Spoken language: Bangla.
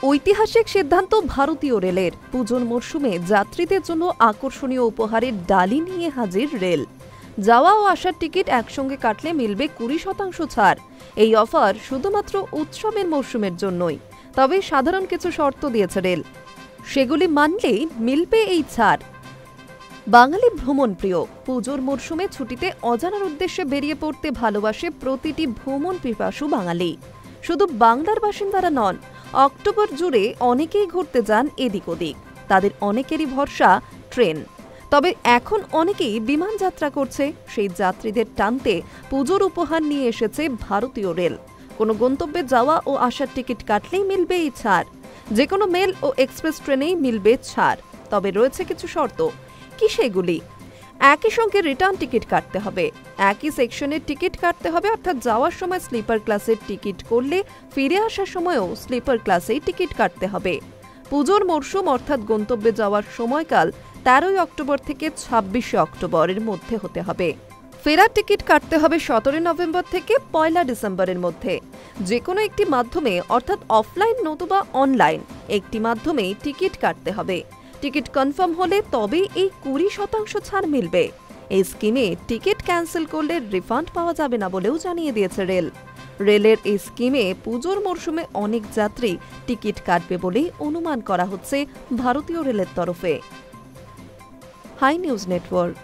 ঐতিহাসিক সিদ্ধান্ত ভারতীয় রেলের। পুজোর মরশুমে যাত্রীদের জন্য আকর্ষণীয় উপহারের ডালি নিয়ে হাজির রেল। যাওয়া ও আসার টিকিট একসঙ্গে কাটলে মিলবে 20% ছাড়। এই অফার শুধুমাত্র উৎসবের মরশুমের জন্যই, তবে সাধারণ কিছু শর্ত দিয়েছে রেল। সেগুলি মানলেই মিলবে এই ছাড়। বাঙালি ভ্রমণ প্রিয়, পুজোর মরশুমে ছুটিতে অজানার উদ্দেশ্যে বেরিয়ে পড়তে ভালোবাসে প্রতিটি ভ্রমণ পিপাসু বাঙালি। শুধু বাংলার বাসিন্দারা নন, অক্টোবর জুড়ে অনেকেই ঘুরতে যান এদিক ওদিক। তাদের অনেকেরই ভরসা ট্রেন, তবে এখন অনেকেই বিমান যাত্রা করছে। সেই যাত্রীদের টানতে পুজোর উপহার নিয়ে এসেছে ভারতীয় রেল। কোনো গন্তব্যে যাওয়া ও আসার টিকিট কাটলেই মিলবে এই ছাড়। যে কোনো মেল ও এক্সপ্রেস ট্রেনেই মিলবে ছাড়, তবে রয়েছে কিছু শর্ত। কি সেগুলি? একই সঙ্গে রিটার্ন টিকিট কাটতে হবে, একই সেকশনের টিকিট কাটতে হবে, অর্থাৎ যাওয়ার সময় স্লিপার ক্লাসের টিকিট করলে ফিরে আসার সময়ও স্লিপার ক্লাসেই টিকিট কাটতে হবে। পুজোর মরশুম অর্থাৎ গন্তব্যে যাওয়ার সময়কাল 13 অক্টোবর থেকে 26 অক্টোবরের মধ্যে হতে হবে। ফেরার টিকিট কাটতে হবে 17 নভেম্বর থেকে 1 ডিসেম্বরের মধ্যে। যে কোনো একটি মাধ্যমে অর্থাৎ অফলাইন নতুবা অনলাইন একটি মাধ্যমেই টিকিট কাটতে হবে। টিকিট কনফার্ম হলে তবেই এই 20% ছাড় মিলবে। এই স্কিমে টিকিট ক্যান্সেল করলে রিফান্ড পাওয়া যাবে না বলেও জানিয়ে দিয়েছে রেল। রেলের এই স্কিমে পুজোর মরশুমে অনেক যাত্রী টিকিট কাটবে বলেই অনুমান করা হচ্ছে ভারতীয় রেলের তরফে। Hi news network.